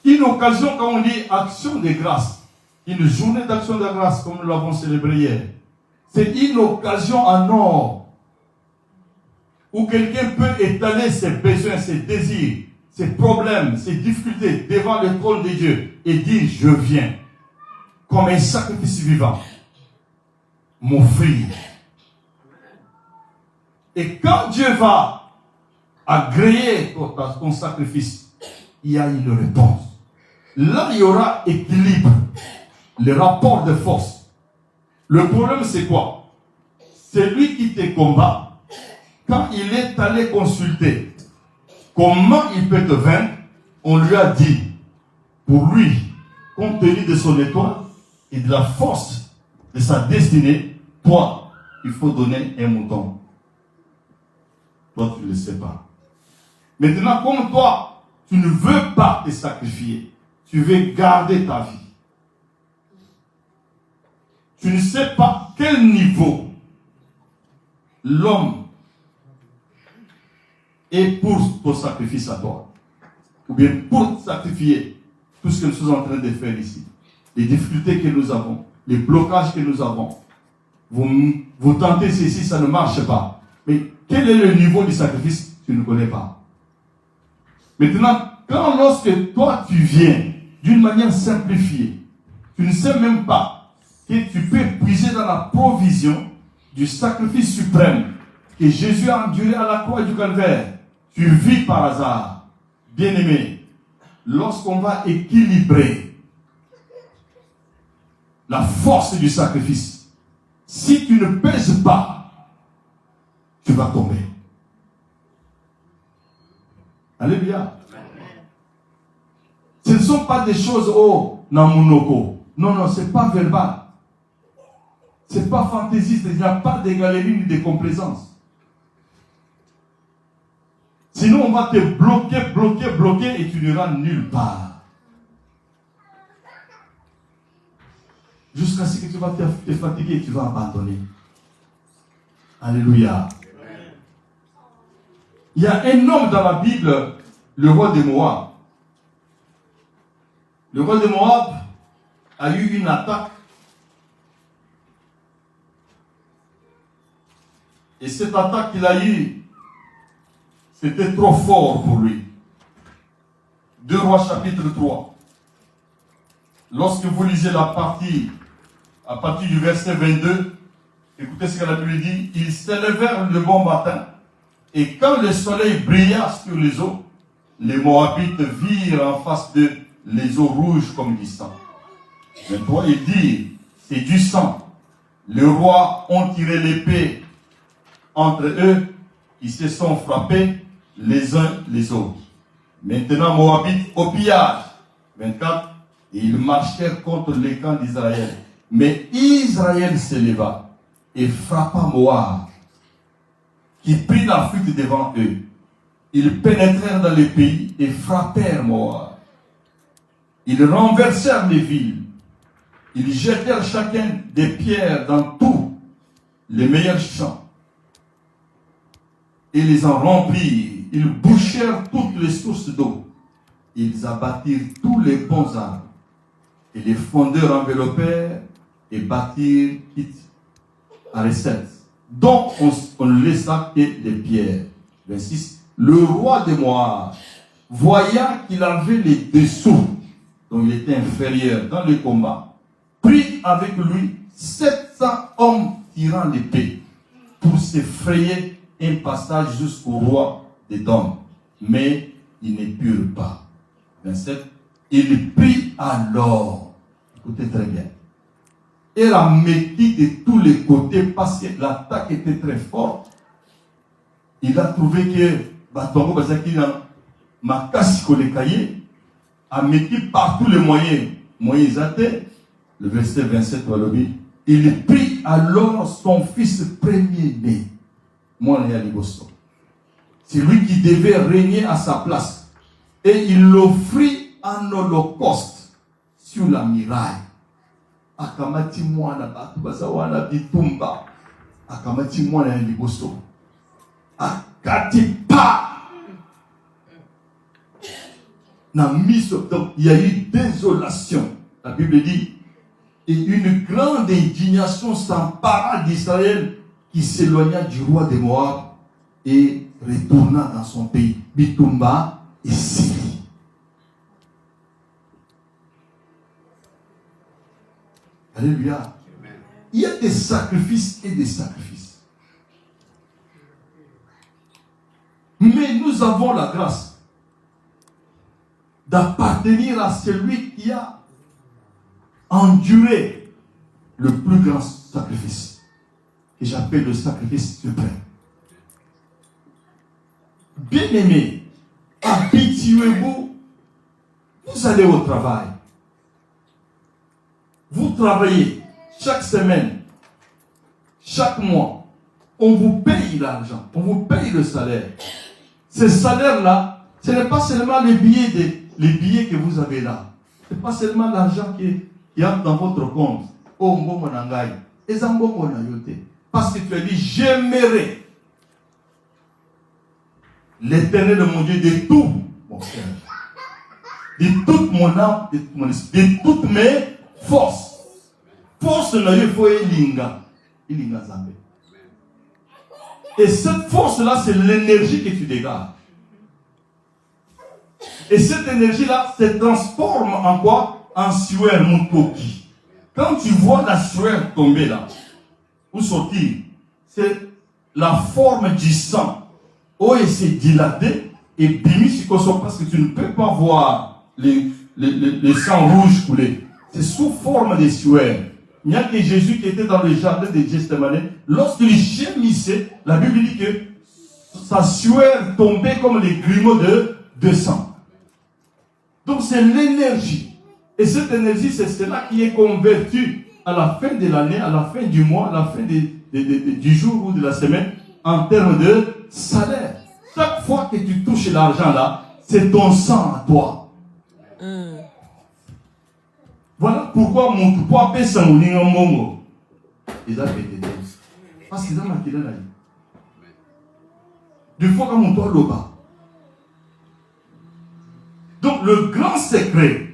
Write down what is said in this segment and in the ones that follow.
Une occasion, quand on dit action de grâce, une journée d'action de grâce, comme nous l'avons célébré hier, c'est une occasion en or où quelqu'un peut étaler ses besoins, ses désirs, ses problèmes, ses difficultés devant le trône de Dieu et dire, je viens comme un sacrifice vivant, m'offrir. Et quand Dieu va agréer ton sacrifice, il y a une réponse. Là, il y aura équilibre, le rapport de force. Le problème, c'est quoi? C'est lui qui te combat. Quand il est allé consulter comment il peut te vaincre, on lui a dit, pour lui, compte tenu de son étoile et de la force de sa destinée, toi, il faut donner un mouton. Toi, tu ne le sais pas. Maintenant, comme toi, tu ne veux pas te sacrifier, tu veux garder ta vie. Tu ne sais pas quel niveau l'homme est pour ton sacrifice à toi. Ou bien pour sacrifier tout ce que nous sommes en train de faire ici. Les difficultés que nous avons, les blocages que nous avons. Vous tentez ceci, ça ne marche pas. Mais quel est le niveau du sacrifice? Tu ne connais pas. Maintenant, lorsque toi tu viens d'une manière simplifiée, tu ne sais même pas que tu peux puiser dans la provision du sacrifice suprême que Jésus a enduré à la croix du Calvaire. Tu vis par hasard. Bien-aimé, lorsqu'on va équilibrer la force du sacrifice, si tu ne pèses pas, tu vas tomber. Alléluia. Ce ne sont pas des choses, oh, namunoko. Non, ce n'est pas verbal. Ce n'est pas fantaisiste. Il n'y a pas de galerie ni de complaisance. Sinon, on va te bloquer et tu n'iras nulle part. Jusqu'à ce que tu vas te fatiguer et tu vas abandonner. Alléluia. Il y a un homme dans la Bible, le roi de Moab. Le roi de Moab a eu une attaque. Et cette attaque qu'il a eue, c'était trop fort pour lui. 2 Rois chapitre 3. Lorsque vous lisez la partie, à partir du verset 22, écoutez ce que la Bible dit. Ils s'élevèrent le bon matin. Et quand le soleil brilla sur les eaux, les Moabites virent en face d'eux les eaux rouges comme du sang. Mais toi, ils disent, c'est du sang. Les rois ont tiré l'épée entre eux, ils se sont frappés les uns les autres. Maintenant, Moabites au pillage. 24. Et ils marchèrent contre les camps d'Israël. Mais Israël s'éleva et frappa Moab, qui prit la fuite devant eux. Ils pénétrèrent dans le pays et frappèrent Moab. Ils renversèrent les villes. Ils jetèrent chacun des pierres dans tous les meilleurs champs. Et les en remplirent. Ils bouchèrent toutes les sources d'eau. Ils abattirent tous les bons arbres. Et les fondeurs enveloppèrent et bâtirent à recette. Donc on ne laissa que les pierres. 26. Le roi de Moab, voyant qu'il avait les dessous, donc il était inférieur dans le combat, prit avec lui 700 hommes tirant l'épée pour se frayer un passage jusqu'au roi d'Édom. Mais ils ne purent pas. 27. Il prit alors, écoutez très bien, et la métit de tous les côtés parce que l'attaque était très forte. Il a trouvé que Batongo Bazakina m'a cassé les cahiers, a métis par tous les moyens athées. Le verset 27, il prit alors son fils premier-né, c'est lui qui devait régner à sa place, et il l'offrit en holocauste sur la muraille. Akamati mwana batu bazawana bitumba, akamati mwana ya liboso, akati pa. Donc, il y a eu désolation. La Bible dit, et une grande indignation s'empara d'Israël qui s'éloigna du roi des Moab et retourna dans son pays. Bitumba et Syrie. Alléluia. Il y a des sacrifices et des sacrifices. Mais nous avons la grâce d'appartenir à celui qui a enduré le plus grand sacrifice, que j'appelle le sacrifice suprême. Bien-aimés, habituez-vous, vous allez au travail. Vous travaillez chaque semaine, chaque mois. On vous paye l'argent, on vous paye le salaire. Ce salaire-là, ce n'est pas seulement les billets que vous avez là. Ce n'est pas seulement l'argent qui entre dans votre compte. Oh, mbongo nangai. Parce que tu as dit, j'aimerai l'Éternel de mon Dieu de tout mon cœur, de toute mon âme, de tout mon esprit, de toutes mes forces. Force n'a eu faut ilinga zambe. Et cette force-là, c'est l'énergie que tu dégages. Et cette énergie-là se transforme en quoi? En sueur, mon toki. Quand tu vois la sueur tomber là, ou sortir, c'est la forme du sang. Oh, et c'est dilaté et bimi parce que tu ne peux pas voir les sangs rouges couler. C'est sous forme de sueur. Il n'y a que Jésus qui était dans le jardin de Gethsémani. Lorsqu'il gémissait, la Bible dit que sa sueur tombait comme les grumeaux de sang. Donc c'est l'énergie. Et cette énergie, c'est cela qui est convertie à la fin de l'année, à la fin du mois, à la fin du jour ou de la semaine, en termes de salaire. Chaque fois que tu touches l'argent là, c'est ton sang à toi. Voilà pourquoi mon poids pèse son mongo. Ils ont pété. Parce qu'ils ont marqué là. Du fois comme mon toit là-bas. Donc le grand secret,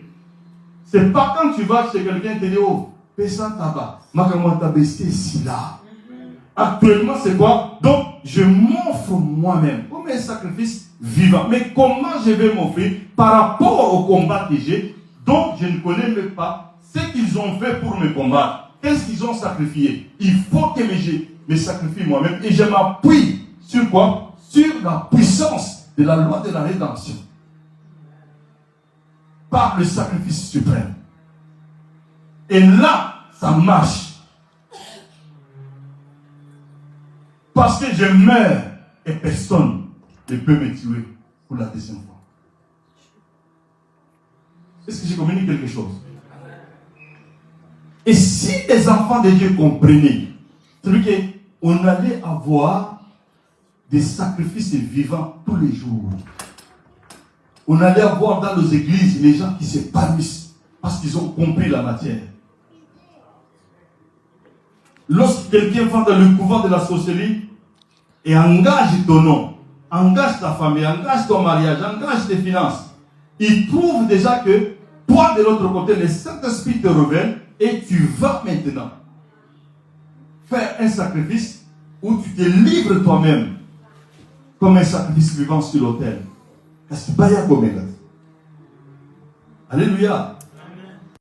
c'est pas quand tu vas chez quelqu'un et te dis, oh, pèse un tabac. Ma comment t'as baissé ici là. Actuellement, c'est quoi? Donc, je m'offre moi-même comme un sacrifice vivant. Mais comment je vais m'offrir par rapport au combat que j'ai? Donc, je ne connais même pas ce qu'ils ont fait pour me combattre. Qu'est-ce qu'ils ont sacrifié? Il faut que je me sacrifie moi-même. Et je m'appuie sur quoi? Sur la puissance de la loi de la rédemption. Par le sacrifice suprême. Et là, ça marche. Parce que je meurs et personne ne peut me tuer pour la deuxième fois. Est-ce que j'ai communiqué quelque chose? Et si les enfants de Dieu comprenaient, c'est-à-dire qu'on allait avoir des sacrifices vivants tous les jours. On allait avoir dans nos églises les gens qui s'épanouissent parce qu'ils ont compris la matière. Lorsque quelqu'un va dans le couvent de la sorcellerie et engage ton nom, engage ta famille, engage ton mariage, engage tes finances, il trouve déjà que toi, de l'autre côté, le Saint-Esprit te révèle et tu vas maintenant faire un sacrifice où tu te livres toi-même comme un sacrifice vivant sur l'autel. Alléluia.